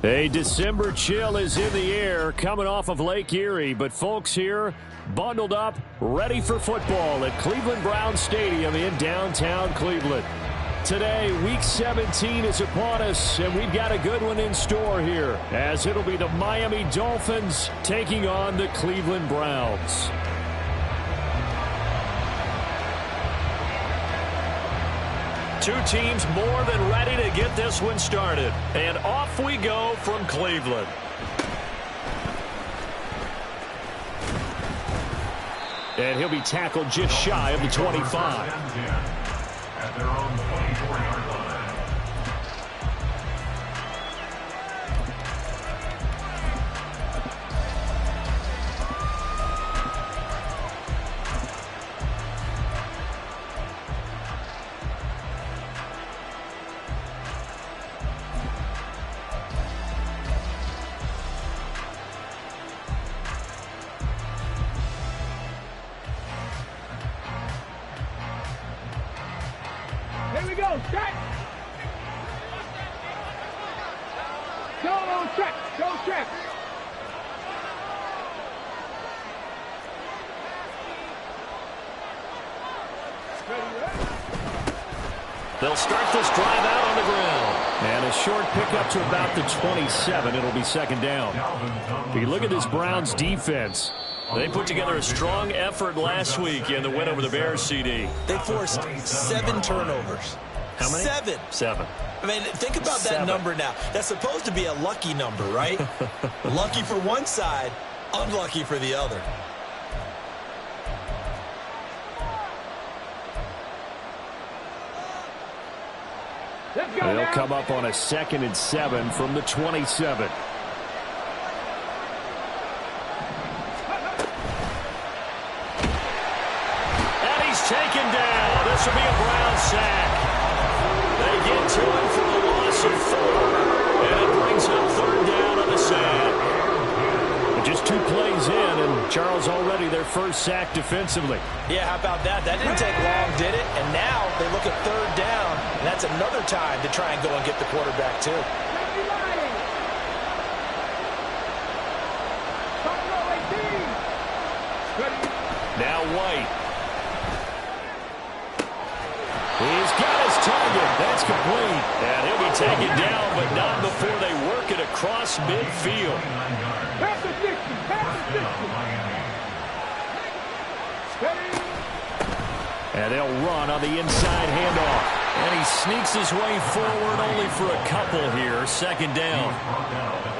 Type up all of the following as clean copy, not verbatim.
A December chill is in the air coming off of Lake Erie, but folks here bundled up, ready for football at Cleveland Browns Stadium in downtown Cleveland. Today, Week 17 is upon us, and we've got a good one in store here, as it'll be the Miami Dolphins taking on the Cleveland Browns. Two teams more than ready to get this one started. And off we go from Cleveland. And he'll be tackled just shy of the 25. At their own 24-yard line. Here we go, track. Go on track, go track. They'll start this drive out on the ground. And a short pickup to about the 27. It'll be second down. If you look at this Browns defense, they put together a strong effort last week in the win over the Bears, CD. They forced 7 turnovers. How many? 7. 7. I mean, think about that number now. That's supposed to be a lucky number, right? Lucky for one side, unlucky for the other. They'll come up on a 2nd and 7 from the 27. Taken down. This will be a Brown sack. They get to him for a loss of 4. And it brings up 3rd down on the sack. Just 2 plays in, and Charles already their first sack defensively. Yeah, how about that? That didn't take long, did it? And now they look at 3rd down, and that's another time to try and go and get the quarterback, too. Now White. He's got his target. That's complete. And he'll be taken down, but not before they work it across midfield. And they'll run on the inside handoff. And he sneaks his way forward only for a couple here. 2nd down.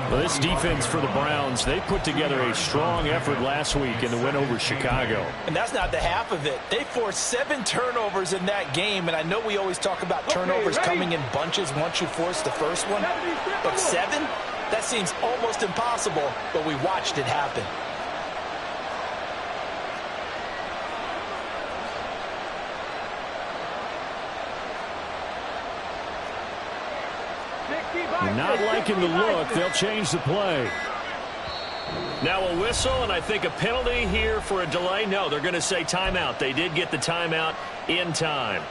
Well, this defense for the Browns, they put together a strong effort last week in the win over Chicago. And that's not the half of it. They forced 7 turnovers in that game, and I know we always talk about turnovers coming in bunches once you force the first one. But 7? That seems almost impossible, but we watched it happen. Not liking the look. They'll change the play. Now a whistle, and I think a penalty here for a delay. No, they're going to say timeout. They did get the timeout in time.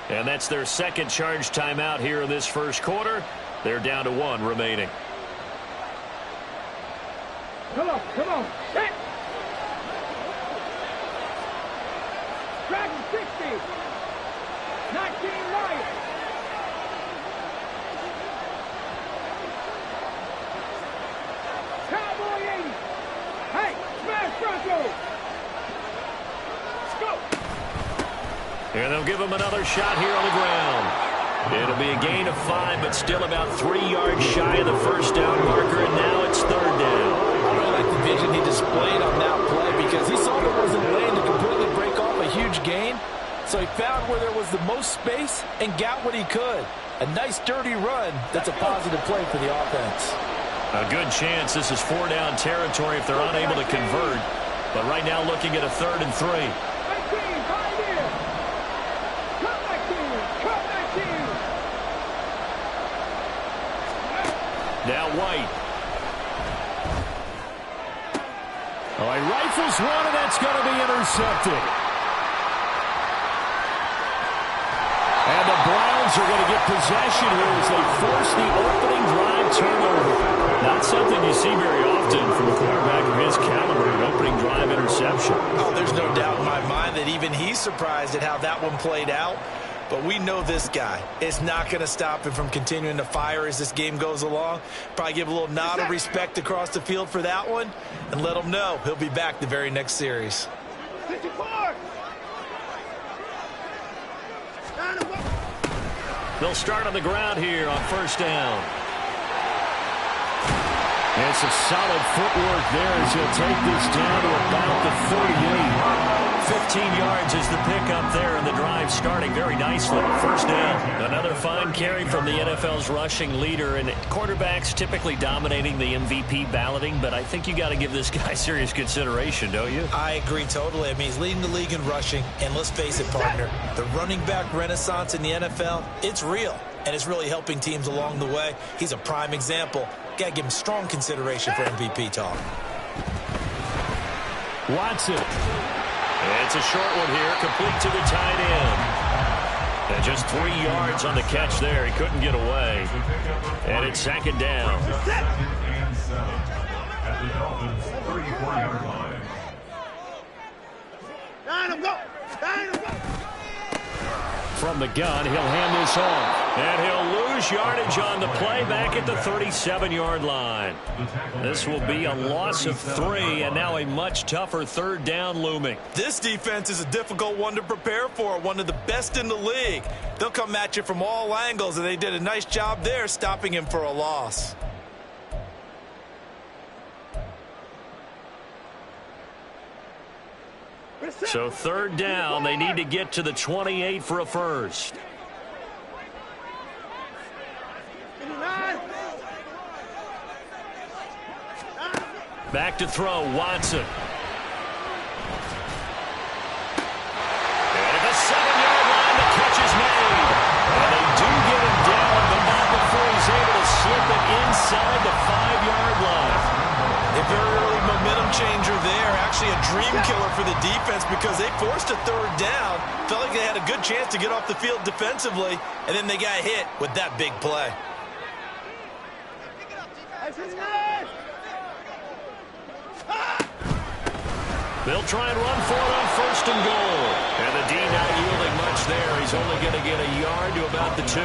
And that's their 2nd charge timeout here in this first quarter. They're down to 1 remaining. Come on, come on. Hit. Dragon 60. 19 Lions. Cowboy 80. Hey, smash Bronco. Let's go. And they'll give him another shot here on the ground. It'll be a gain of 5, but still about 3 yards shy of the first down marker, and now it's 3rd down. I really like the vision he displayed on that play because he saw there wasn't a lane to completely break off a huge gain. So he found where there was the most space and got what he could. A nice, dirty run. That's a positive play for the offense. A good chance this is 4-down territory if they're unable to convert. But right now looking at a 3rd and 3. Now White. Oh, he rifles one, and that's going to be intercepted. And the Browns are going to get possession here as they force the opening drive turnover. Not something you see very often from a quarterback of his caliber, an opening drive interception. Oh, there's no doubt in my mind that even he's surprised at how that one played out. But we know this guy is not going to stop him from continuing to fire as this game goes along. Probably give a little nod of respect across the field for that one and let him know he'll be back the very next series. They'll start on the ground here on first down. And some solid footwork there as he'll take this down to about the 48. 15 yards is the pickup there, and the drive starting very nicely. First down. Another fine carry from the NFL's rushing leader, and quarterbacks typically dominating the MVP balloting, but I think you got to give this guy serious consideration, don't you? I agree totally. I mean, he's leading the league in rushing, and let's face it, partner, the running back renaissance in the NFL, it's real, and it's really helping teams along the way. He's a prime example. Got to give him strong consideration for MVP talk. Watson. It's a short one here, complete to the tight end. And just 3 yards on the catch there. He couldn't get away. And it's second down. At the Dolphins' 34-yard line. From the gun, he'll hand this off. And he'll lose yardage on the play back at the 37-yard line. This will be a loss of 3, and now a much tougher third down looming. This defense is a difficult one to prepare for, one of the best in the league. They'll come at you from all angles, and they did a nice job there stopping him for a loss. So third down, they need to get to the 28 for a first. Back to throw, Watson. And at the 7-yard line, the catch is made. And they do get him down, but not before he's able to slip it inside the 5-yard line. A very early momentum changer there. Actually a dream killer for the defense because they forced a third down. Felt like they had a good chance to get off the field defensively, and then they got hit with that big play. They'll try and run for it on first and goal. And the D not yielding much there. He's only going to get a yard to about the 2.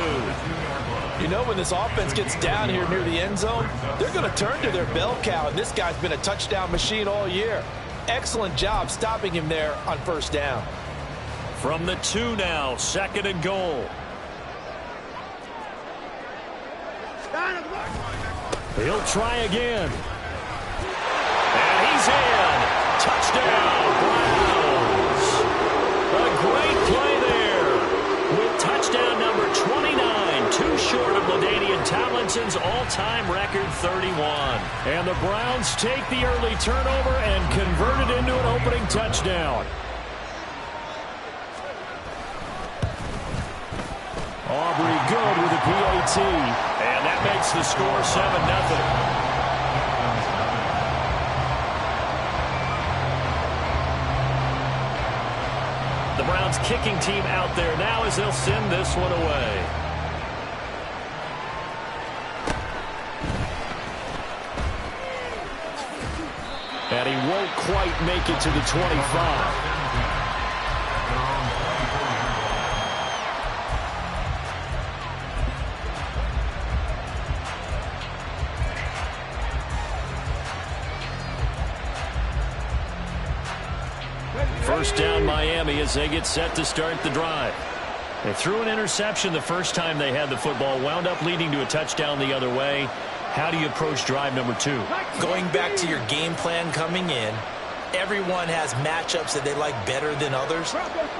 You know, when this offense gets down here near the end zone, they're going to turn to their bell cow, and this guy's been a touchdown machine all year. Excellent job stopping him there on first down. From the 2 now, second and goal. He'll try again. And he's in. Touchdown, Browns. A great play there with touchdown number 29, too short of LaDainian Tomlinson's all-time record 31. And the Browns take the early turnover and convert it into an opening touchdown. Aubrey good with a PAT, and that makes the score 7-0. The Browns kicking team out there now as they'll send this one away. And he won't quite make it to the 25. First down Miami as they get set to start the drive. They threw an interception the first time they had the football, wound up leading to a touchdown the other way. How do you approach drive number 2? Going back to your game plan coming in, everyone has matchups that they like better than others.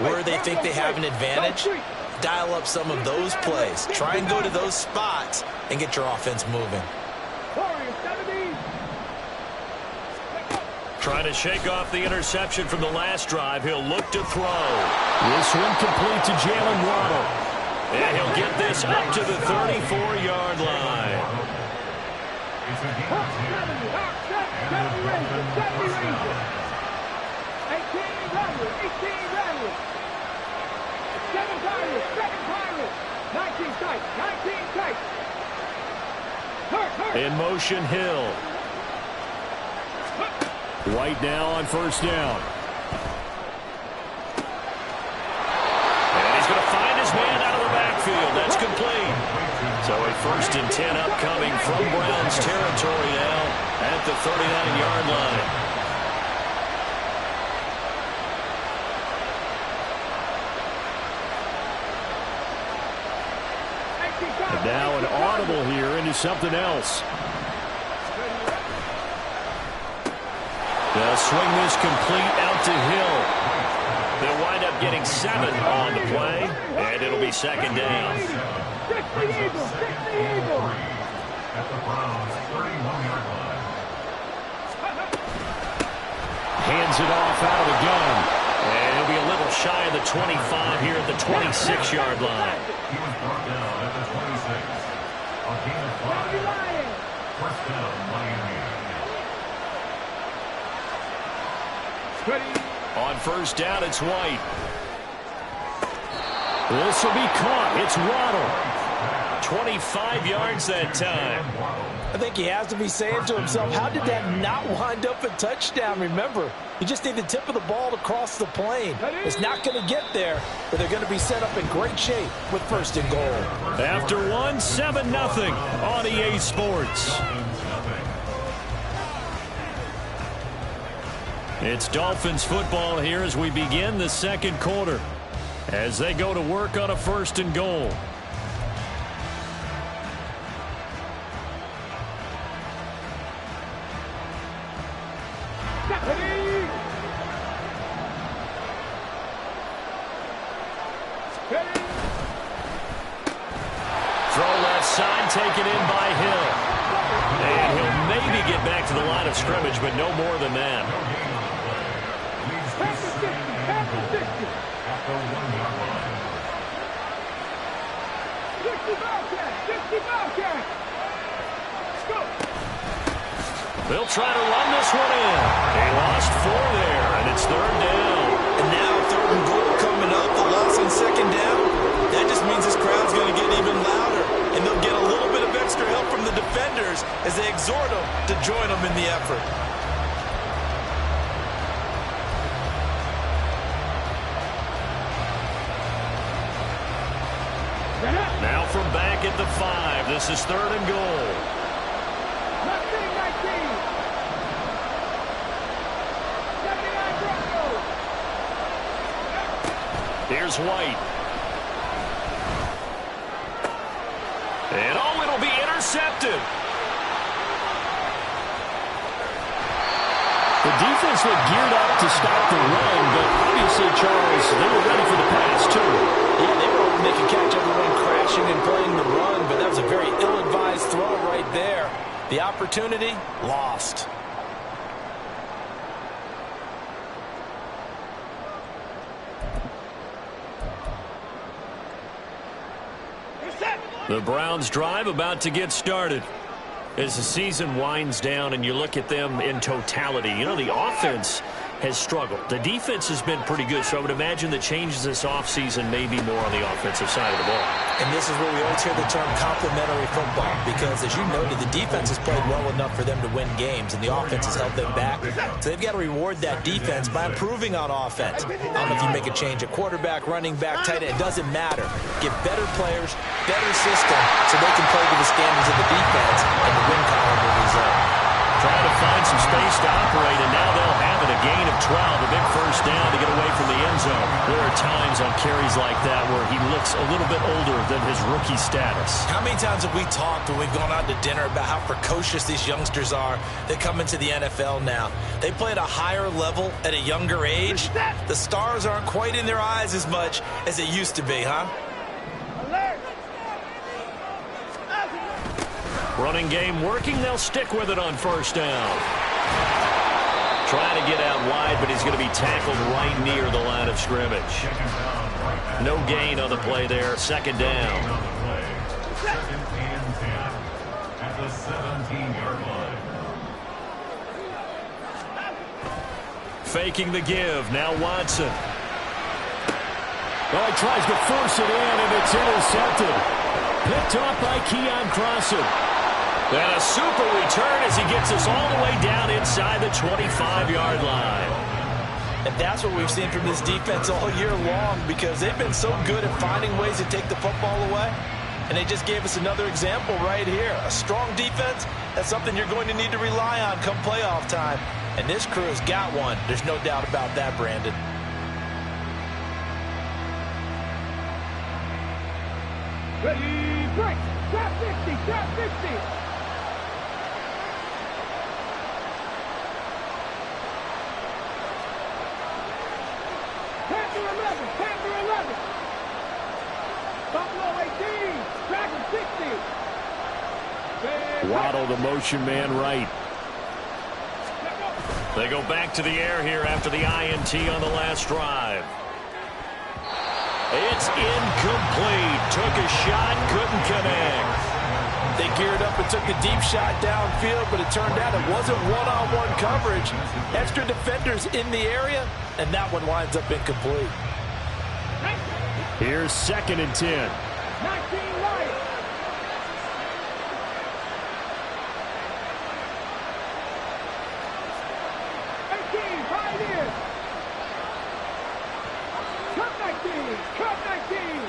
Where they think they have an advantage, dial up some of those plays. Try and go to those spots and get your offense moving. Trying to shake off the interception from the last drive. He'll look to throw. This one complete to Jalen Waddle. And he'll get this up to the 34-yard line. Pirates, second Pirates. 19 tight, 19 tight. Hurt. In motion, Hill. White now on first down. And he's going to find his man out of the backfield. That's complete. So a 1st and 10 upcoming from Browns territory now at the 39-yard line. And now an audible here into something else. They'll swing this complete out to Hill. They'll wind up getting 7 on the play, and it'll be second down. At the Browns' 31-yard line. Hands it off out of the gun. And he'll be a little shy of the 25 here at the 26-yard line. He was brought down at the 26. A gain of 5. First down, Miami. On first down, it's White. This will be caught. It's Waddle. 25 yards that time. I think he has to be saying to himself, how did that not wind up a touchdown? Remember, you just need the tip of the ball to cross the plane. It's not going to get there, but they're going to be set up in great shape with 1st and goal. After 7-0 on EA Sports. It's Dolphins football here as we begin the second quarter, as they go to work on a 1st and goal. Taken in by Hill. And he'll maybe get back to the line of scrimmage, but no more than that. They'll try to run this one in. They lost 4 there, and it's 3rd down. And now 3rd and goal coming up. The loss on 2nd down. That just means this crowd's going to get even louder. And they'll get a little bit of extra help from the defenders as they exhort them to join them in the effort. Now from back at the 5, this is 3rd and goal. 19. Here's White. And it'll be intercepted. The defense looked geared up to stop the run, but obviously, Charles, they were ready for the pass, too. Yeah, they were hoping they could catch everyone crashing and playing the run, but that was a very ill-advised throw right there. The opportunity, lost. The Browns drive about to get started. As the season winds down and you look at them in totality, the offense has struggled. The defense has been pretty good, so I would imagine the changes this offseason may be more on the offensive side of the ball. And this is where we always hear the term complementary football, because as you noted, the defense has played well enough for them to win games, and the offense has held them back. So they've got to reward that defense by improving on offense. I don't know if you make a change at quarterback, running back, tight end, it doesn't matter. Get better players, better system, so they can play to the standards of the defense, and the win column will result. Trying to find some space to operate, and now they'll have it. A gain of 12, a big first down to get away from the end zone. There are times on carries like that where he looks a little bit older than his rookie status. How many times have we talked when we've gone out to dinner about how precocious these youngsters are that come into the NFL now? They play at a higher level at a younger age. The stars aren't quite in their eyes as much as it used to be, huh? Running game working. They'll stick with it on first down. Trying to get out wide, but he's going to be tackled right near the line of scrimmage. No gain on the play there. Second down. Second and 10 at the 17-yard line. Faking the give. Now Watson. Oh, he tries to force it in, and it's intercepted. Picked off by Keion Crossen. And a super return as he gets us all the way down inside the 25-yard line. And that's what we've seen from this defense all year long, because they've been so good at finding ways to take the football away. And they just gave us another example right here. A strong defense, that's something you're going to need to rely on come playoff time. And this crew has got one. There's no doubt about that, Brandon. Ready, break. Trap 50, trap 50. Panther 11, Panther 11. Buffalo 18, Dragon 60. Waddle the motion man right. They go back to the air here after the INT on the last drive. It's incomplete. Took a shot, couldn't connect. They geared up and took the deep shot downfield, but it turned out it wasn't one-on-one coverage. Extra defenders in the area, and that one winds up incomplete. Here's 2nd and 10. 19 Lions. Pioneers. Cut 19. Cut 19.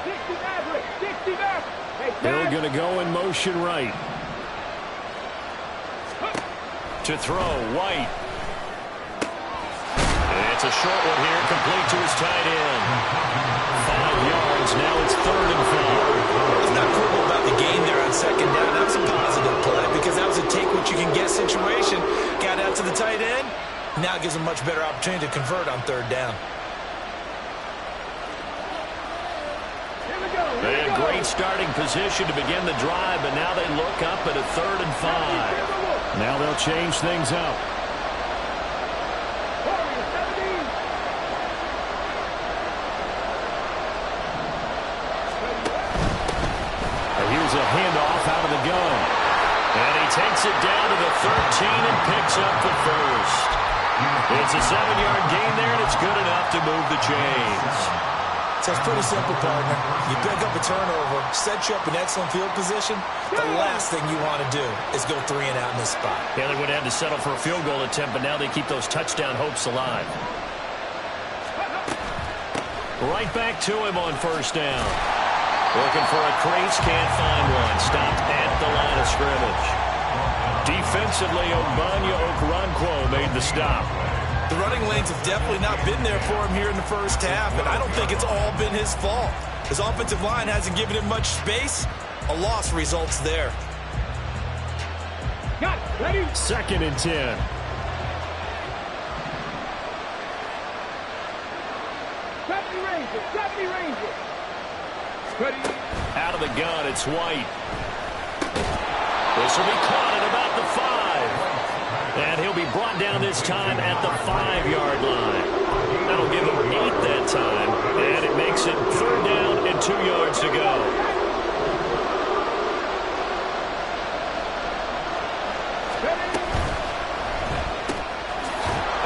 60 Maverick. 60 Maverick. They're going to go in motion right. To throw, White. It's a short one here, complete to his tight end. 5 yards, now it's 3rd and 5. It's not cool about the gain there on 2nd down. That was a positive play because that was a take-what-you-can-get situation. Got out to the tight end. Now it gives them a much better opportunity to convert on 3rd down. They had great starting position to begin the drive, but now they look up at a 3rd and 5. Now they'll change things up. Here's a handoff out of the gun. And he takes it down to the 13 and picks up the first. It's a 7-yard gain there, and it's good enough to move the chains. So it's pretty simple, partner. You pick up a turnover, set you up in excellent field position. The last thing you want to do is go 3 and out in this spot. Yeah, they would have had to settle for a field goal attempt, but now they keep those touchdown hopes alive. Right back to him on 1st down. Looking for a crease, can't find one. Stopped at the line of scrimmage. Defensively, Ogbanya Okoronkwo made the stop. The running lanes have definitely not been there for him here in the first half, and I don't think it's all been his fault. His offensive line hasn't given him much space. A loss results there. Got it. Ready? 2nd and 10. Rangers. Ready? Out of the gun, it's White. This will be caught at about the 5. And he'll be brought down this time at the 5-yard line. That'll give him 8 that time. And it makes it 3rd down and 2 yards to go.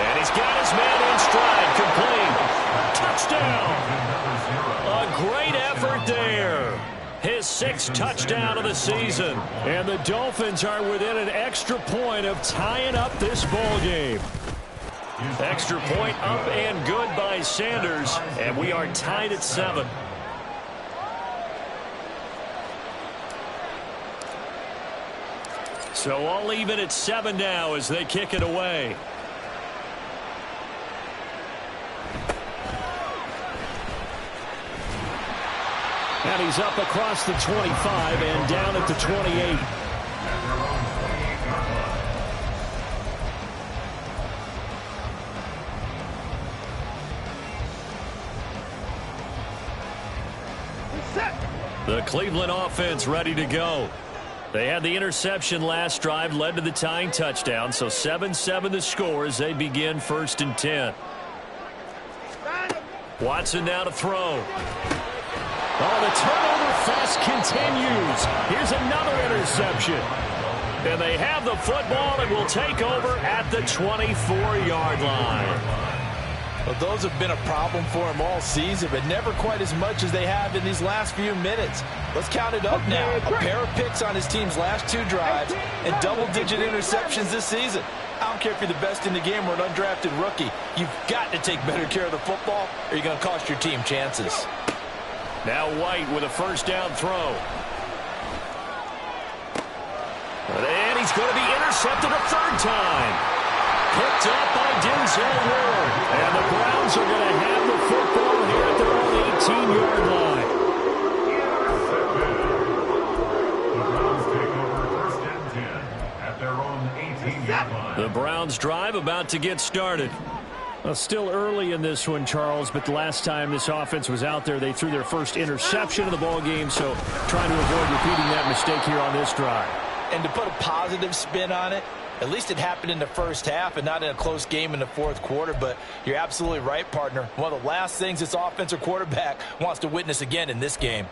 And he's got his man in stride, complete. Touchdown. A great effort there. His 6th touchdown of the season. And the Dolphins are within an extra point of tying up this ball game. Extra point up and good by Sanders. And we are tied at 7. So all even at 7 now as they kick it away. And he's up across the 25 and down at the 28. The Cleveland offense ready to go. They had the interception last drive, led to the tying touchdown, so 7-7 the score as they begin 1st and 10. Watson now to throw. Oh, the turnover fest continues. Here's another interception. And they have the football and will take over at the 24-yard line. Well, those have been a problem for him all season, but never quite as much as they have in these last few minutes. Let's count it up now. A pair of picks on his team's last 2 drives and double-digit interceptions this season. I don't care if you're the best in the game or an undrafted rookie. You've got to take better care of the football or you're going to cost your team chances. Now White with a first down throw. And he's going to be intercepted a 3rd time. Picked up by Denzel Ward. And the Browns are going to have the football here at their own 18-yard line. The Browns take over 1st and 10 at their own 18-yard line. The Browns drive about to get started. Well, still early in this one, Charles, but the last time this offense was out there, they threw their first interception of the ball game, so trying to avoid repeating that mistake here on this drive. And to put a positive spin on it, at least it happened in the first half and not in a close game in the 4th quarter. But you're absolutely right, partner. One of the last things this offensive quarterback wants to witness again in this game.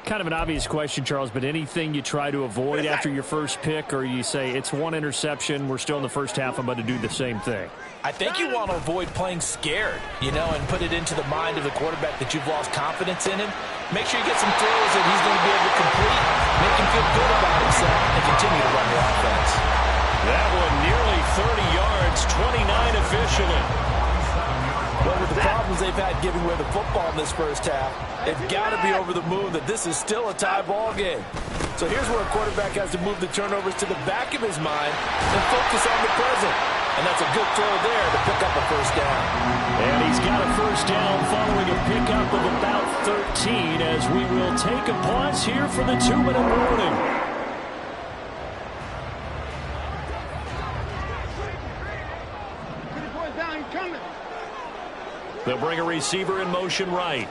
Kind of an obvious question, Charles, but anything you try to avoid after your first pick, or you say it's 1 interception, we're still in the first half, I'm going to do the same thing? I think you want to avoid playing scared, and put it into the mind of the quarterback that you've lost confidence in him. Make sure you get some throws that he's going to be able to complete, make him feel good about himself, and continue to run the offense. That one nearly 30 yards, 29 officially. Well, with the problems they've had giving away the football in this first half, they've got to be over the moon that this is still a tie ball game. So here's where a quarterback has to move the turnovers to the back of his mind and focus on the present. And that's a good throw there to pick up a first down. And he's got a first down following a pickup of about 13 as we will take a pause here for the 2-minute warning. They'll bring a receiver in motion right.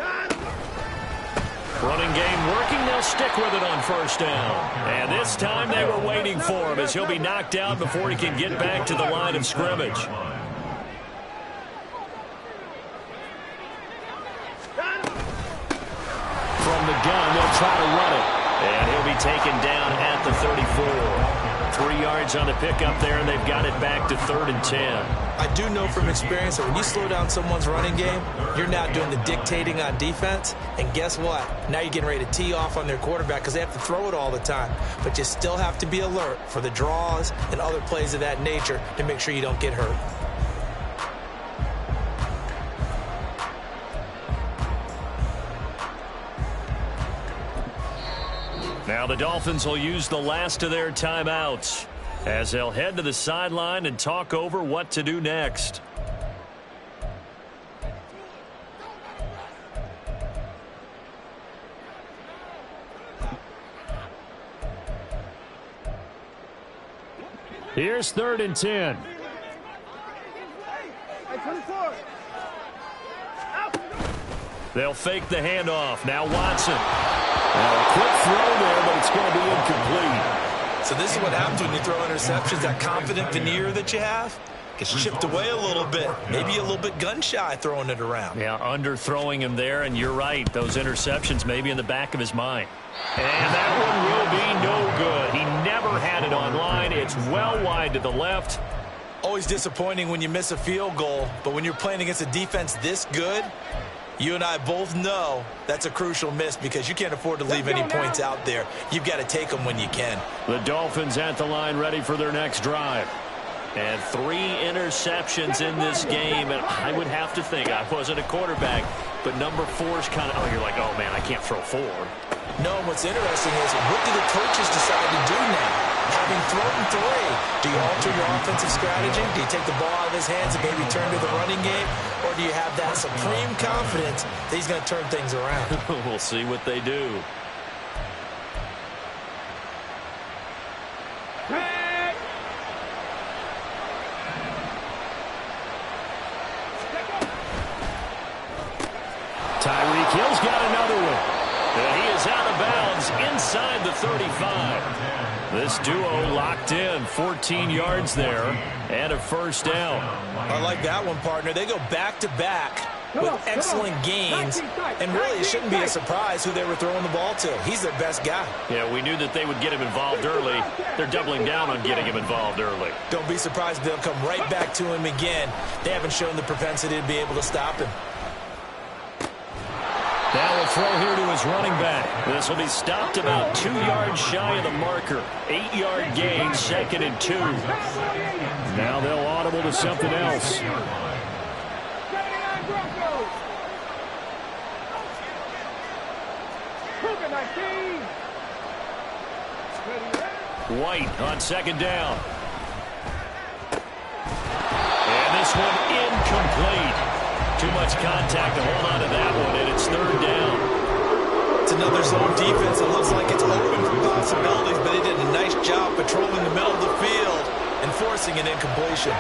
Running game working. They'll stick with it on first down. And this time they were waiting for him as he'll be knocked out before he can get back to the line of scrimmage. From the gun, they'll try to run it. And he'll be taken down at the 34. 3 yards on the pickup there, and they've got it back to 3rd and 10. I do know from experience that when you slow down someone's running game, you're now doing the dictating on defense. And guess what? Now you're getting ready to tee off on their quarterback because they have to throw it all the time. But you still have to be alert for the draws and other plays of that nature to make sure you don't get hurt. Now the Dolphins will use the last of their timeouts as they'll head to the sideline and talk over what to do next. Here's 3rd and 10. They'll fake the handoff. Now Watson. Now a quick throw there, but it's going to be incomplete. So this is what happens when you throw interceptions. That confident veneer that you have gets chipped away a little bit. Maybe a little bit gun-shy throwing it around. Yeah, underthrowing him there, and you're right. Those interceptions may be in the back of his mind. And that one will be no good. He never had it on line. It's well wide to the left. Always disappointing when you miss a field goal, but when you're playing against a defense this good, you and I both know that's a crucial miss because you can't afford to leave any points out there. You've got to take them when you can. The Dolphins at the line ready for their next drive. And 3 interceptions in this game, and I would have to think, I wasn't a quarterback, but number 4 is kind of, you're like, oh man, I can't throw 4. No, what's interesting is, what do the coaches decide to do now? Having thrown 3, do you alter your offensive strategy? Do you take the ball out of his hands and maybe turn to the running game? Or do you have that supreme confidence that he's going to turn things around? We'll see what they do. Tyreek Hill's got another one. And he is out of bounds inside the 35. This duo locked in, 14 yards there, and a first down. I like that one, partner. They go back-to-back with excellent gains, and really it shouldn't be a surprise who they were throwing the ball to. He's their best guy. Yeah, we knew that they would get him involved early. They're doubling down on getting him involved early. Don't be surprised if they'll come right back to him again. They haven't shown the propensity to be able to stop him. Now a throw here to his running back. This will be stopped about 2 yards shy of the marker. 8-yard gain, 2nd and 2. Now they'll audible to something else. White on 2nd down. And this one incomplete. Too much contact to hold on to that one, and it's 3rd down. It's another zone defense. It looks like it's open for possibilities, but they did a nice job patrolling the middle of the field and forcing an incompletion.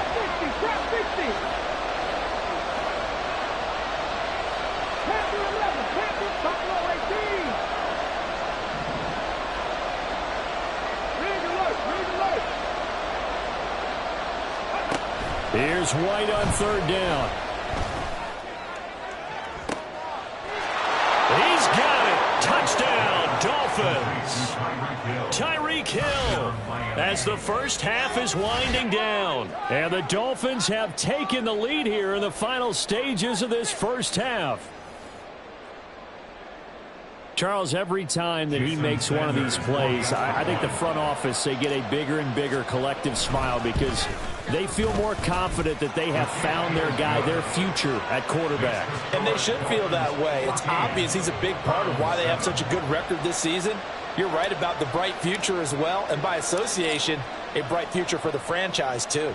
Here's White on 3rd down. He's got it. Touchdown, Dolphins. Tyreek Hill as the first half is winding down. And the Dolphins have taken the lead here in the final stages of this first half. Charles, every time that he makes one of these plays, I think the front office, they get a bigger and bigger collective smile because they feel more confident that they have found their guy, their future at quarterback. And they should feel that way. It's obvious he's a big part of why they have such a good record this season. You're right about the bright future as well, and by association, a bright future for the franchise too.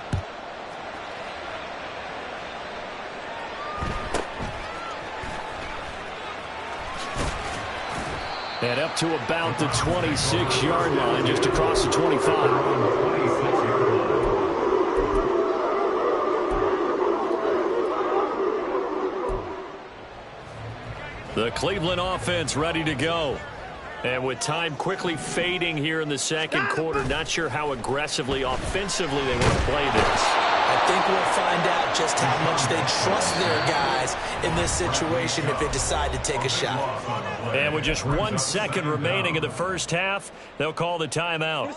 And up to about the 26-yard line, just across the 25. The Cleveland offense ready to go. And with time quickly fading here in the second quarter, not sure how aggressively, offensively they want to play this. I think we'll find out just how much they trust their guys in this situation if they decide to take a shot. And with just 1 second remaining in the first half, they'll call the timeout.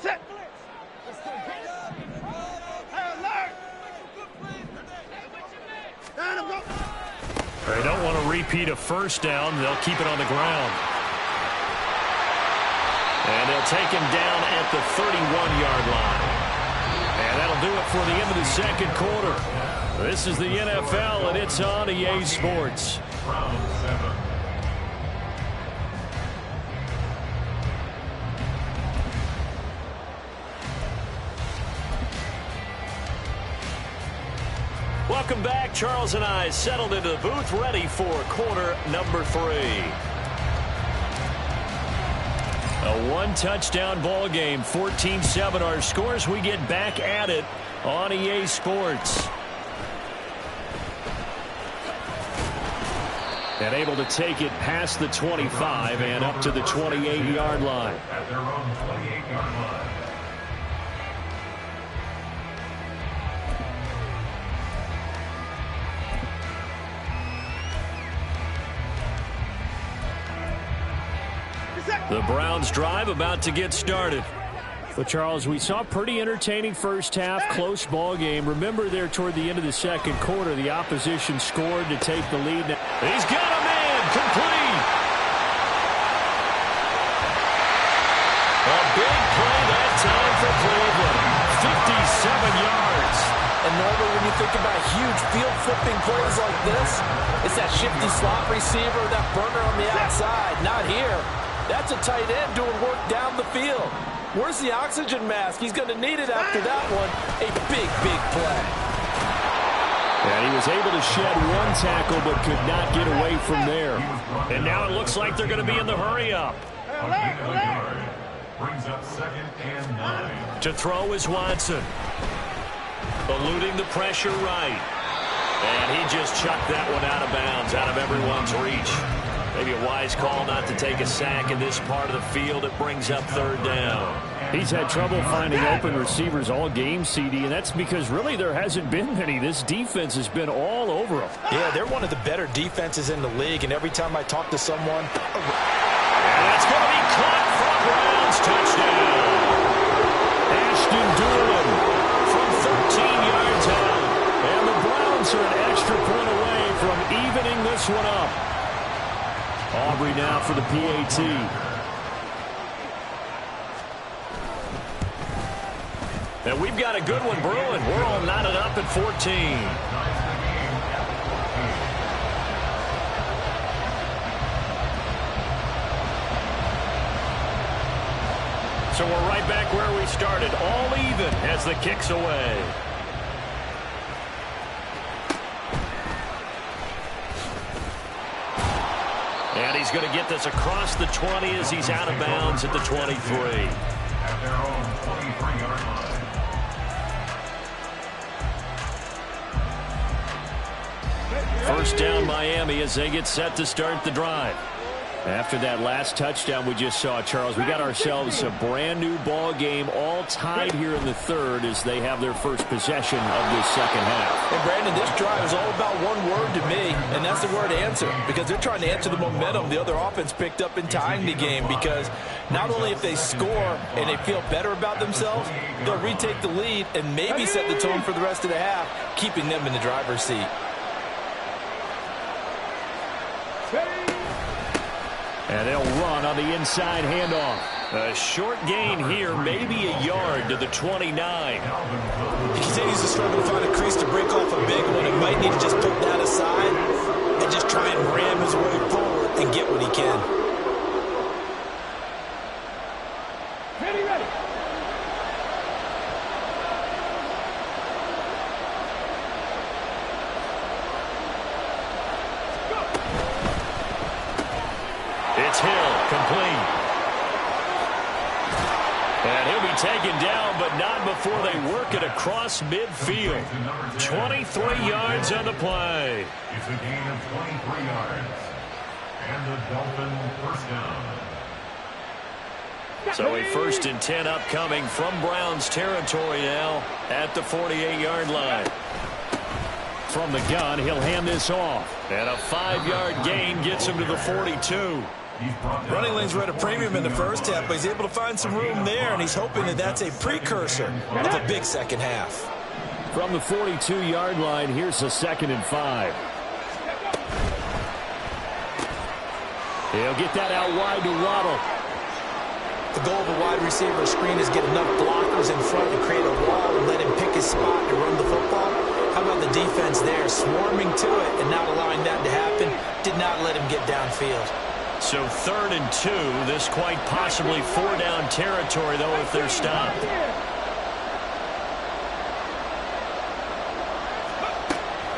They don't want to repeat a first down. They'll keep it on the ground. And they'll take him down at the 31-yard line. And that'll do it for the end of the second quarter. This is the NFL, and it's on EA Sports. Round 7. Welcome back. Charles and I settled into the booth, ready for quarter number 3. A one-touchdown ball game, 14-7 our scores. We get back at it on EA Sports. And able to take it past the 25 and up to the 28-yard line. At their own 28-yard line. The Browns drive about to get started. But, Charles, we saw a pretty entertaining first half, close ball game. Remember there toward the end of the second quarter, the opposition scored to take the lead. He's got a man, complete. A big play that time for Cleveland, 57 yards. And normally when you think about huge field-flipping plays like this, it's that shifty slot receiver, that burner on the outside. Not here. That's a tight end doing work down the field. Where's the oxygen mask? He's going to need it after that one. A big, big play. And he was able to shed one tackle but could not get away from there. And now it looks like they're going to be in the hurry-up. A gain of a yard. Brings up 2nd and 9. To throw is Watson. Eluding the pressure right. And he just chucked that one out of bounds, out of everyone's reach. Maybe a wise call not to take a sack in this part of the field. It brings up 3rd down. He's had trouble finding open receivers all game, CD, and that's because really there hasn't been many. This defense has been all over him. Yeah, they're one of the better defenses in the league, and every time I talk to someone... And that's going to be caught for a Browns touchdown. Ashton Dulin from 13 yards out. And the Browns are an extra point away from evening this one up. Aubrey now for the PAT. And we've got a good one brewing. We're all knotted up at 14. So we're right back where we started, all even as the kick's away. And he's going to get this across the 20 as he's out of bounds at the 23. At their own 23-yard line. First down Miami as they get set to start the drive. After that last touchdown we just saw, Charles, we got ourselves a brand new ball game, all tied here in the third as they have their first possession of this second half. And Brandon, this drive is all about one word to me, and that's the word answer, because they're trying to answer the momentum the other offense picked up in tying the game, because not only if they score and they feel better about themselves, they'll retake the lead and maybe set the tone for the rest of the half, keeping them in the driver's seat. And they'll run on the inside handoff. A short gain here, maybe a yard to the 29. He continues to struggle to find a crease to break off a big one. He might need to just put that aside and just try and ram his way forward and get what he can. Ready. It's Hill, complete. And he'll be taken down, but not before they work it across midfield. 23 yards on the play. It's a gain of 23 yards. And the Dolphin first down. So a 1st and 10 upcoming from Browns territory now at the 48-yard line. From the gun, he'll hand this off. And a 5-yard gain gets him to the 42. Running lanes were at a premium in the first half, but he's able to find some room there, and he's hoping that that's a precursor of a big second half. From the 42-yard line, here's a 2nd and 5. He'll get that out wide to Waddle. The goal of a wide receiver screen is get enough blockers in front to create a wall and let him pick his spot to run the football. How about the defense there, swarming to it and not allowing that to happen? Did not let him get downfield. So 3rd and 2, this quite possibly 4-down territory, though, if they're stopped.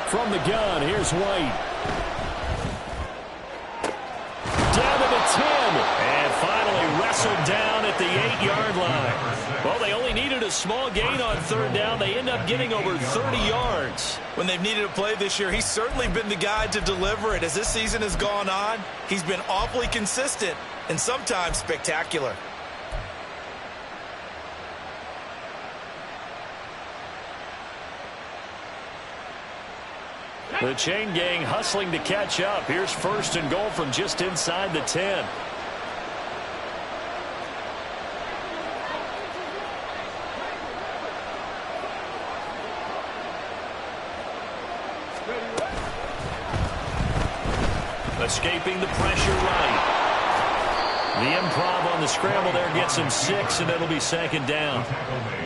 From the gun, here's White. Down to the 10, and finally wrestled down at the 8-yard line. Well, they only needed a small gain on 3rd down. They end up getting over 30 yards. When they've needed a play this year, he's certainly been the guy to deliver it. As this season has gone on, he's been awfully consistent and sometimes spectacular. The chain gang hustling to catch up. Here's 1st and goal from just inside the 10. Escaping the pressure right. The improv on the scramble there gets him 6, and it'll be 2nd down.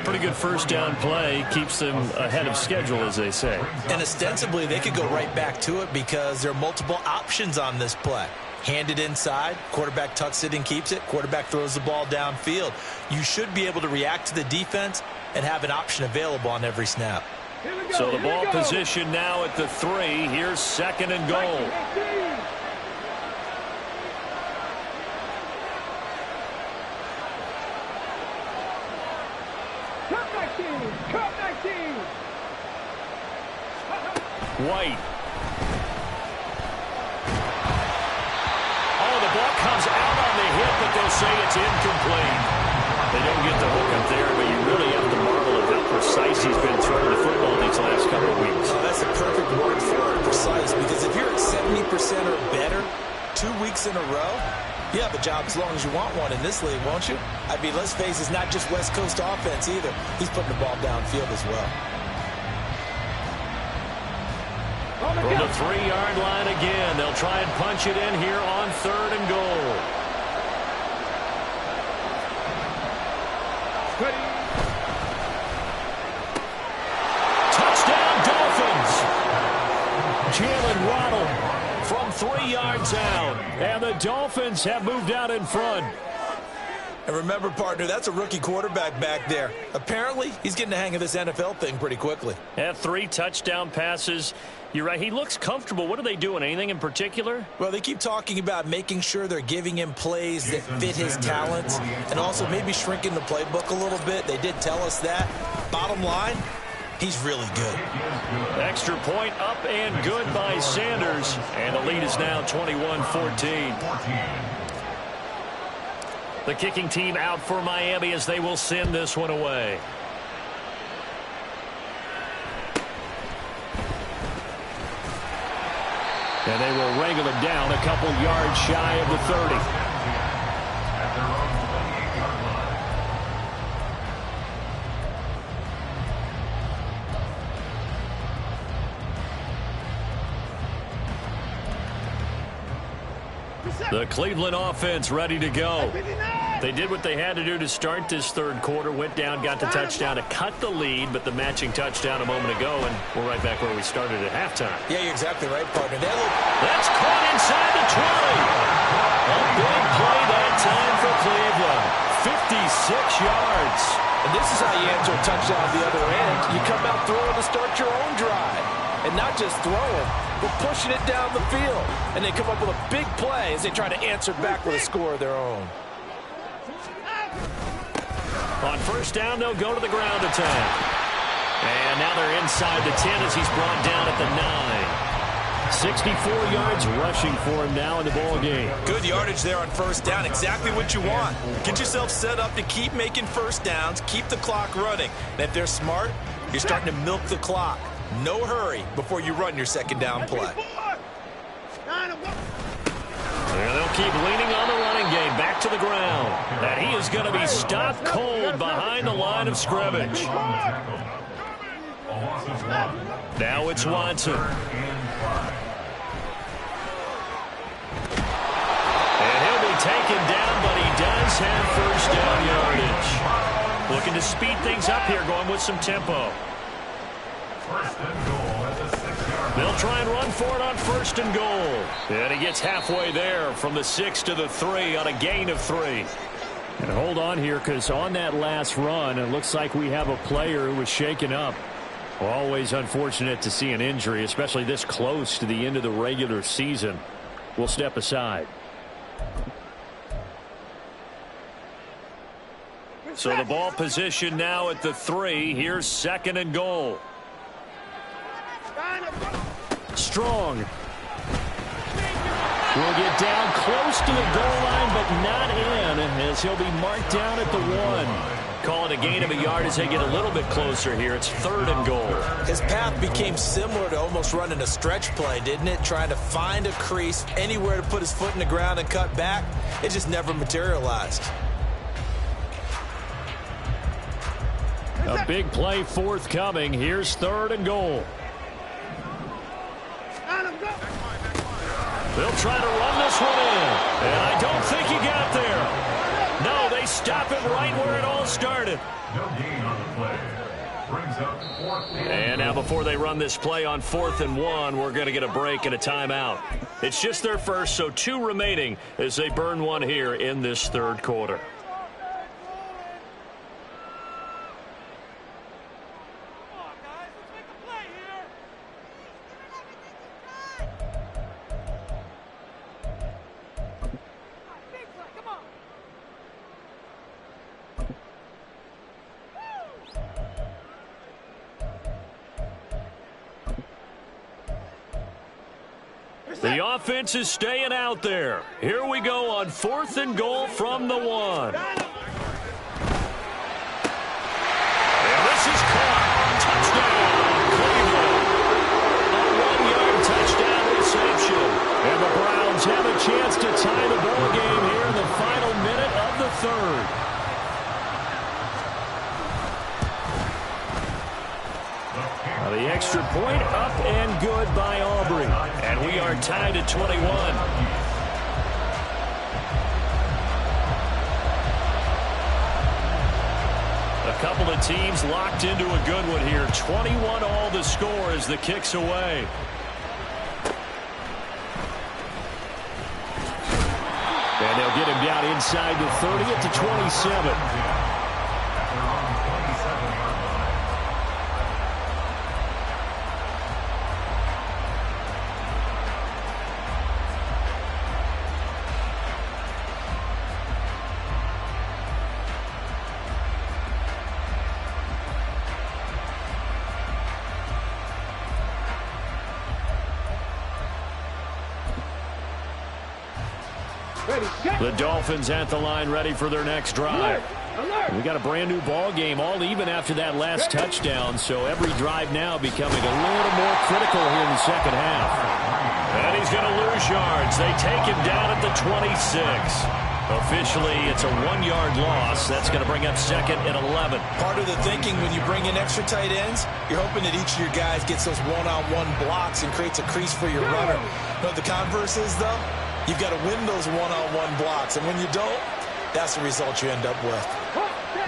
Pretty good 1st down play. Keeps them ahead of schedule, as they say. And ostensibly, they could go right back to it because there are multiple options on this play. Hand it inside, quarterback tucks it and keeps it, quarterback throws the ball downfield. You should be able to react to the defense and have an option available on every snap. So the ball position now at the 3. Here's 2nd and goal. White. Oh, the ball comes out on the hit, but they'll say it's incomplete. They don't get the hook up there, but you really have to marvel at how precise he's been throwing the football these last couple of weeks. Oh, that's a perfect word for it, precise, because if you're at 70% or better 2 weeks in a row, you have a job as long as you want one in this league, won't you? I mean, let's face it, it's not just West Coast offense either. He's putting the ball downfield as well. From the 3-yard line again, they'll try and punch it in here on 3rd and goal. Touchdown, Dolphins! Jalen Waddle from 3 yards out, and the Dolphins have moved out in front. And remember, partner, that's a rookie quarterback back there. Apparently, he's getting the hang of this NFL thing pretty quickly. Had 3 touchdown passes. You're right, he looks comfortable. What are they doing? Anything in particular? Well, they keep talking about making sure they're giving him plays that fit his talents and also maybe shrinking the playbook a little bit. They did tell us that. Bottom line, he's really good. Extra point up and good by Sanders. And the lead is now 21-14. The kicking team out for Miami as they will send this one away. And they will wrangle him down a couple yards shy of the 30. The Cleveland offense ready to go. They did what they had to do to start this 3rd quarter. Went down, got the touchdown to cut the lead, but the matching touchdown a moment ago, and we're right back where we started at halftime. Yeah, you're exactly right, partner. That's caught inside the 20. A big play that time for Cleveland. 56 yards. And this is how you answer a touchdown at the other end. You come out throwing to start your own drive. And not just throwing, but pushing it down the field. And they come up with a big play as they try to answer back with a score of their own. On 1st down, they'll go to the ground attack. And now they're inside the 10 as he's brought down at the 9. 64 yards rushing for him now in the ball game. Good yardage there on 1st down. Exactly what you want. Get yourself set up to keep making 1st downs, keep the clock running. And if they're smart, you're starting to milk the clock. No hurry before you run your 2nd down play. And they'll keep leaning on the running game back to the ground. And he is going to be stopped cold behind the line of scrimmage. Now it's Watson. And he'll be taken down, but he does have 1st down yardage. Looking to speed things up here, going with some tempo. They'll try and run for it on 1st and goal. And he gets halfway there from the 6 to the 3 on a gain of 3. And hold on here, because on that last run, it looks like we have a player who was shaken up. Always unfortunate to see an injury, especially this close to the end of the regular season. We'll step aside. So the ball position now at the 3. Here's 2nd and goal. Strong will get down close to the goal line, but not in, as he'll be marked down at the 1. Call it a gain of a yard as they get a little bit closer here. It's 3rd and goal. His path became similar to almost running a stretch play, didn't it? Trying to find a crease, anywhere to put his foot in the ground and cut back. It just never materialized. A big play forthcoming. Here's 3rd and goal. They'll try to run this one in. And I don't think he got there. No, they stop it right where it all started. No gain on the play. Brings up 4th and And now before they run this play on 4th and 1, we're going to get a break and a timeout. It's just their first, so 2 remaining as they burn one here in this 3rd quarter. The offense is staying out there. Here we go on 4th and goal from the 1. are tied at 21. A couple of teams locked into a good one here. 21 all the score as the kick's away. And they'll get him down inside the 30 at the 27. The Dolphins at the line, ready for their next drive. We got a brand new ball game, all even after that last touchdown, so every drive now becoming a little more critical here in the second half. And he's going to lose yards. They take him down at the 26. Officially, it's a 1-yard loss. That's going to bring up second and 11. Part of the thinking when you bring in extra tight ends, you're hoping that each of your guys gets those one-on-one blocks and creates a crease for your runner. You know what the converse is, though? You've got to win those one-on-one blocks, and when you don't, that's the result you end up with.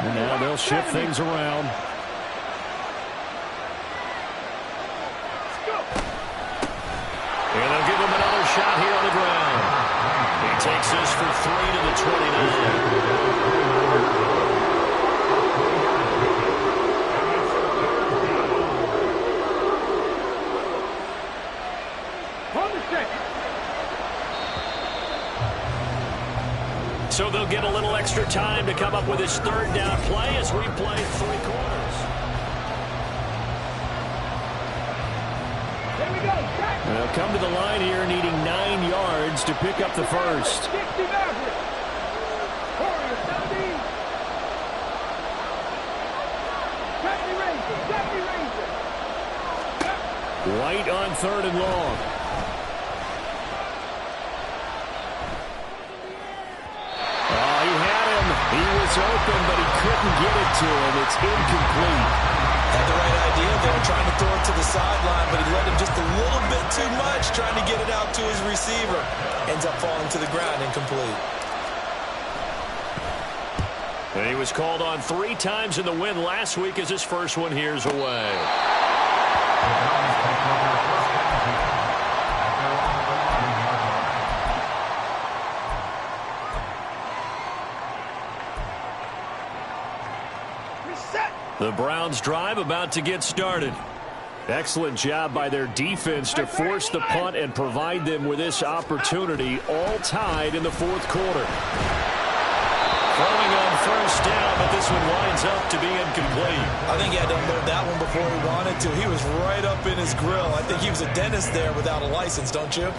And now they'll shift things around. And they'll give him another shot here on the ground. He takes this for 3 to the 29. So they'll get a little extra time to come up with his third down play as we play 3 quarters. There we go. They'll come to the line here needing 9 yards to pick up the first. White on 3rd and long. He was open, but he couldn't get it to him. It's incomplete. Had the right idea there, trying to throw it to the sideline, but he let him just a little bit too much, trying to get it out to his receiver. Ends up falling to the ground, incomplete. And he was called on 3 times in the win last week as his first one here's away. The Browns drive about to get started. Excellent job by their defense to force the punt and provide them with this opportunity, all tied in the 4th quarter. Throwing on first down, but this one winds up to be incomplete. I think he had to unload that one before he wanted to. He was right up in his grill. I think he was a dentist there without a license, don't you?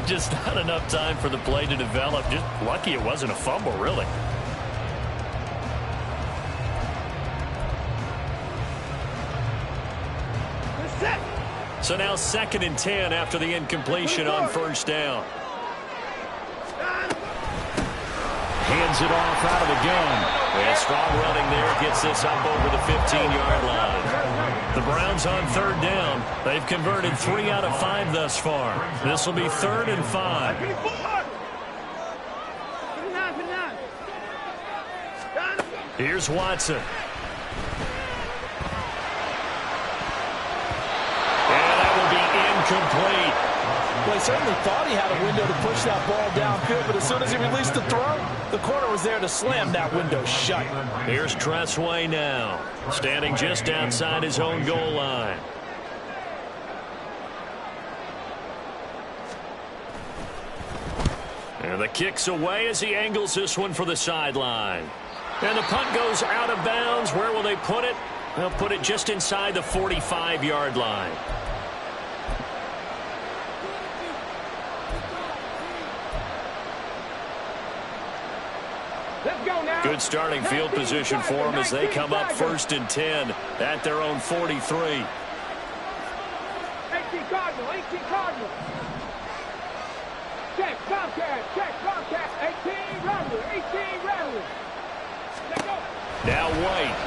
Just not enough time for the play to develop. Just lucky it wasn't a fumble, really. So now 2nd and 10 after the incompletion on first down. Hands it off out of the gun. And strong running there gets this up over the 15-yard line. The Browns on 3rd down. They've converted 3 out of 5 thus far. This will be 3rd and 5. Here's Watson. Complete. Well, he certainly thought he had a window to push that ball downfield, but as soon as he released the throw, the corner was there to slam that window shut. Here's Tressway now, standing just outside his own goal line. And the kick's away as he angles this one for the sideline. And the punt goes out of bounds. Where will they put it? They'll put it just inside the 45-yard line. Good starting field position for them as they come up 1st and 10 at their own 43. 18 Cardinal, 18 Cardinal. Check, Tomcat, 18 Rattler, 18 Rattler. Let's go. Now White.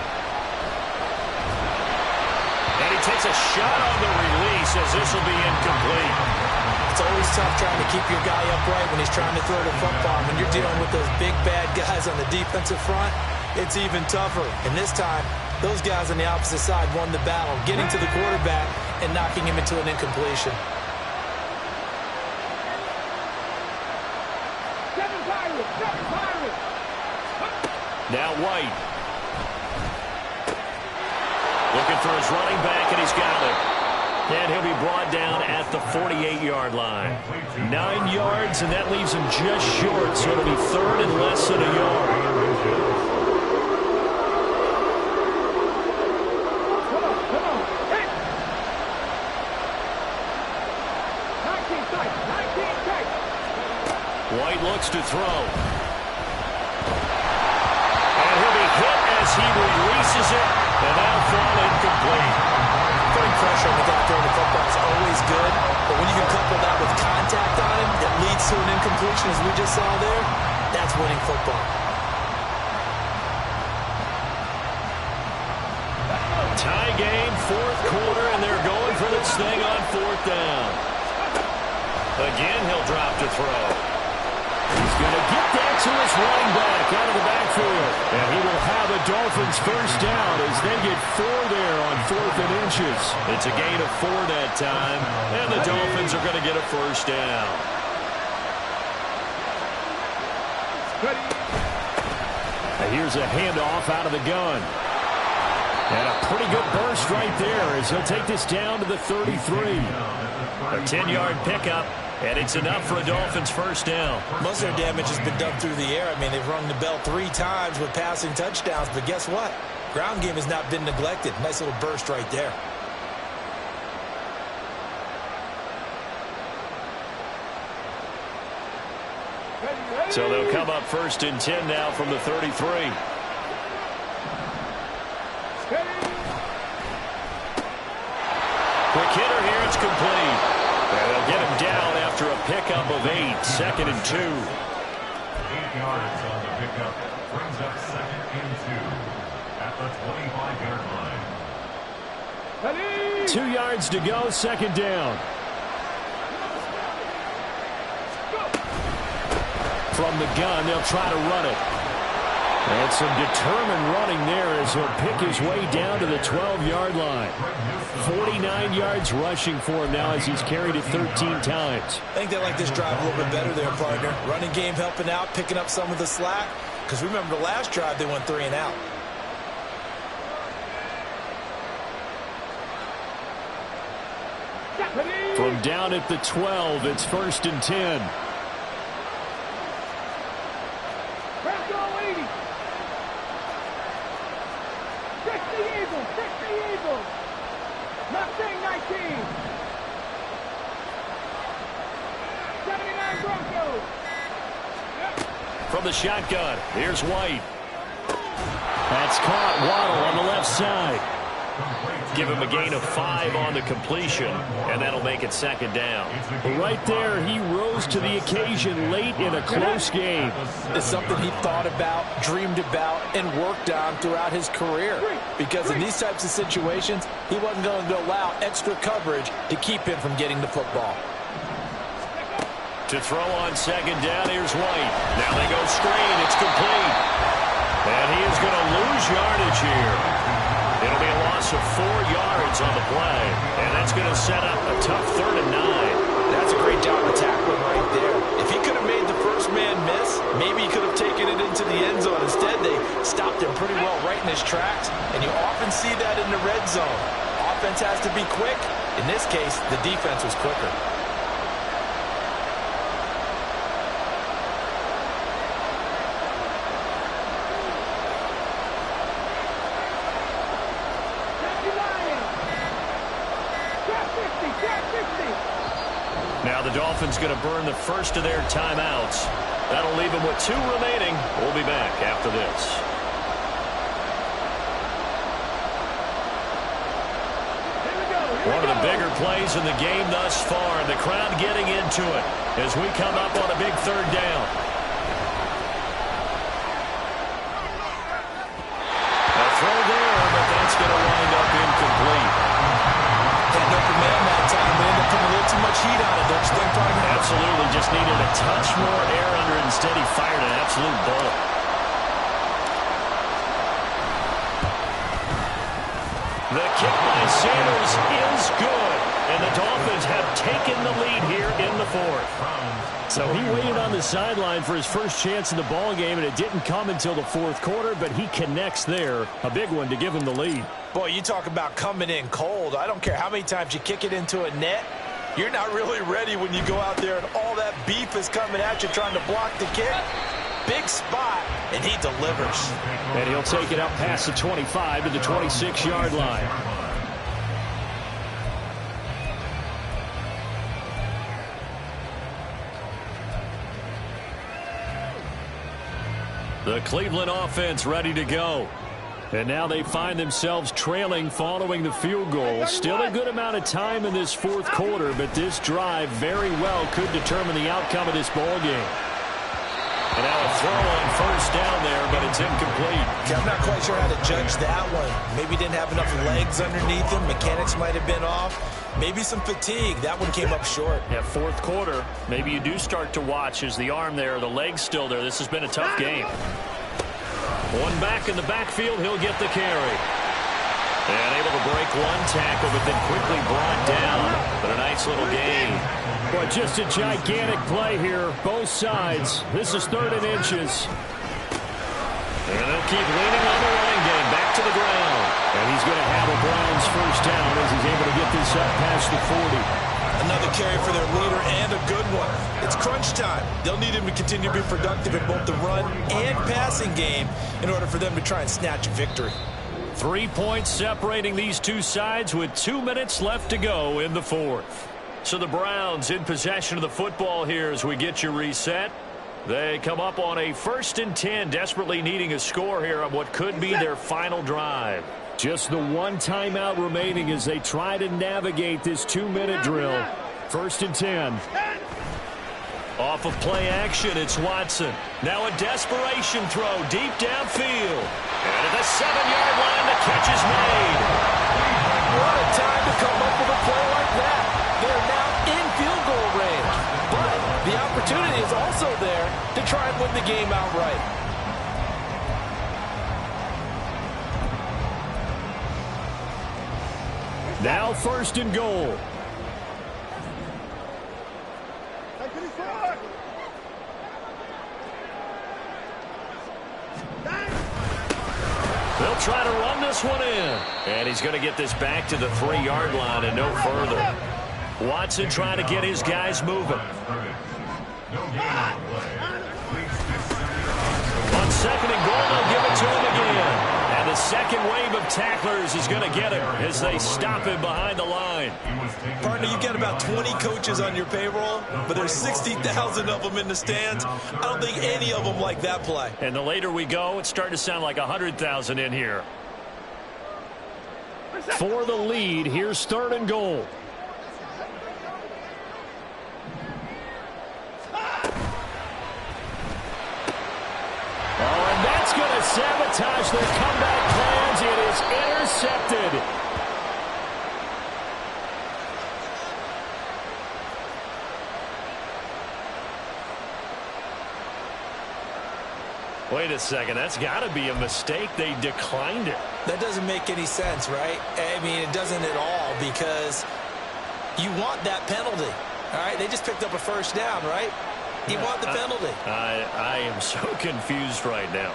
And he takes a shot on the release as this will be incomplete. tough trying to keep your guy upright when he's trying to throw the football. When you're dealing with those big, bad guys on the defensive front, it's even tougher. And this time, those guys on the opposite side won the battle, getting to the quarterback and knocking him into an incompletion. Seven Pirates. Now White. Looking for his running back, and he's got it. And he'll be brought down at the 48-yard line. 9 yards, and that leaves him just short, so it'll be third and less than a yard. Come on. Hit. 19 tight. White looks to throw. And he'll be hit as he releases it, and now thrown incomplete. Putting pressure on the guy throwing the football is always good, but when you can couple that with contact on him that leads to an incompletion, as we just saw there, that's winning football. Tie game, fourth quarter, and they're going for this thing on fourth down. Again, he'll drop to throw. He's going to get that to his running back out of the backfield. And he will have a Dolphins first down as they get 4 there on 4th and inches. It's a gain of 4 that time, and the Dolphins are going to get a first down. Now here's a handoff out of the gun. And a pretty good burst right there as he'll take this down to the 33. A 10-yard pickup. And it's enough for a Dolphins first down. Most of their damage has been done through the air. I mean, they've rung the bell 3 times with passing touchdowns. But guess what? Ground game has not been neglected. Nice little burst right there. So they'll come up first and 10 now from the 33. Quick hitter here. It's complete. And they'll get him down after a pickup of 8. 2nd and 2. 8 yards on the pickup. Brings up 2nd and 2 at the 25-yard line. 2 yards to go. 2nd down. From the gun, they'll try to run it. And some determined running there as he'll pick his way down to the 12-yard line. 49 yards rushing for him now as he's carried it 13 times. I think they like this drive a little bit better there, partner. Running game helping out, picking up some of the slack. Because remember the last drive, they went 3 and out. From down at the 12, it's 1st and 10. Mustang 19. 79 Broncos. From the shotgun, here's White. That's caught. Waddle on the left side. Give him a gain of 5 on the completion, and that'll make it 2nd down. Right there, he rose to the occasion late in a close game. It's something he thought about, dreamed about, and worked on throughout his career. Because in these types of situations, he wasn't going to allow extra coverage to keep him from getting the football. To throw on 2nd down, here's White. Now they go screen. It's complete. And he is going to lose yardage here. It'll be a loss of 4 yards on the play. And that's going to set up a tough 3rd and 9. That's a great job of tackling right there. If he could have made the first man miss, maybe he could have taken it into the end zone. Instead, they stopped him pretty well right in his tracks. And you often see that in the red zone. Offense has to be quick. In this case, the defense was quicker. Now the Dolphins going to burn the first of their timeouts. That'll leave them with 2 remaining. We'll be back after this. One of the bigger plays in the game thus far. The crowd getting into it as we come up on a big 3rd down. A throw there, but that's going to wind up incomplete. Had an open man that time. They ended up putting a little too much heat on it, don't you think, partner? more air under it. Instead, he fired an absolute bullet. The kick by Sanders is good. And the Dolphins have taken the lead here in the fourth. So he waited on the sideline for his first chance in the ball game, and it didn't come until the fourth quarter, but he connects there. A big one to give him the lead. Boy, you talk about coming in cold. I don't care how many times you kick it into a net. You're not really ready when you go out there and all that beef is coming at you trying to block the kick. Big spot, and he delivers. And he'll take it up past the 25 to the 26-yard line. The Cleveland offense ready to go. And now they find themselves trailing following the field goal. Still a good amount of time in this fourth quarter, but this drive very well could determine the outcome of this ball game. And now a throw on first down there, but it's incomplete. Okay, I'm not quite sure how to judge that one. Maybe didn't have enough legs underneath him. Mechanics might have been off. Maybe some fatigue. That one came up short. Yeah, fourth quarter. Maybe you do start to watch. Is the arm there, the leg's still there? This has been a tough game. One back in the backfield, he'll get the carry. And able to break one tackle, but then quickly brought down. But a nice little gain. Boy, just a gigantic play here, both sides. This is 3rd and inches. And they'll keep leaning on the running game, back to the ground. And he's going to have a Browns first down as he's able to get this up past the 40. Another carry for their leader and a good one. It's crunch time. They'll need him to continue to be productive in both the run and passing game in order for them to try and snatch a victory. 3 points separating these two sides with 2 minutes left to go in the fourth. So the Browns in possession of the football here as we get you reset. They come up on a 1st and 10, desperately needing a score here on what could be their final drive. Just the one timeout remaining as they try to navigate this 2-minute drill. 1st and 10. Off of play action, it's Watson. Now a desperation throw deep downfield. And at the 7-yard line, the catch is made. What a time to come up with a play like that. They're now in field goal range. But the opportunity is also there to try and win the game outright. Now 1st and goal. They'll try to run this one in. And he's going to get this back to the 3-yard line and no further. Watson trying to get his guys moving. On 2nd and goal, they'll give it to him again. And the second wave of tacklers is going to get him as they stop him behind the line. Partner, you've got about 20 coaches on your payroll, but there's 60,000 of them in the stands. I don't think any of them like that play. And the later we go, it's starting to sound like 100,000 in here. For the lead, here's 3rd and goal. Oh, and that's going to sabotage their comeback plans. It is intercepted. Wait a second. That's got to be a mistake. They declined it. That doesn't make any sense, right? I mean, it doesn't at all because you want that penalty. All right, they just picked up a first down, right? You want the penalty. I am so confused right now.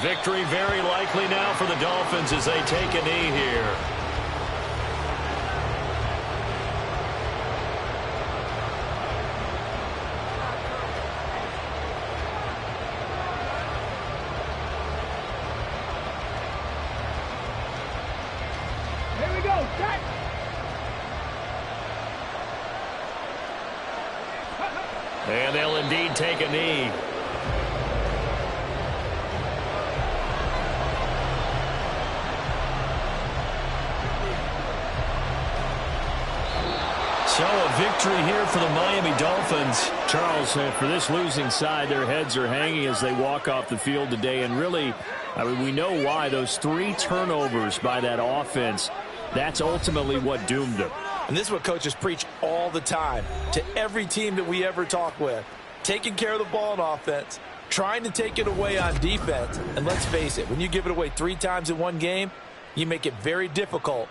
Victory very likely now for the Dolphins as they take a knee here. Here we go, set. And they'll indeed take a knee. So a victory here for the Miami Dolphins. Charles, for this losing side, their heads are hanging as they walk off the field today. And really, I mean, we know why. Those 3 turnovers by that offense, that's ultimately what doomed them. And this is what coaches preach all the time to every team that we ever talk with. Taking care of the ball on offense, trying to take it away on defense. And let's face it, when you give it away 3 times in one game, you make it very difficult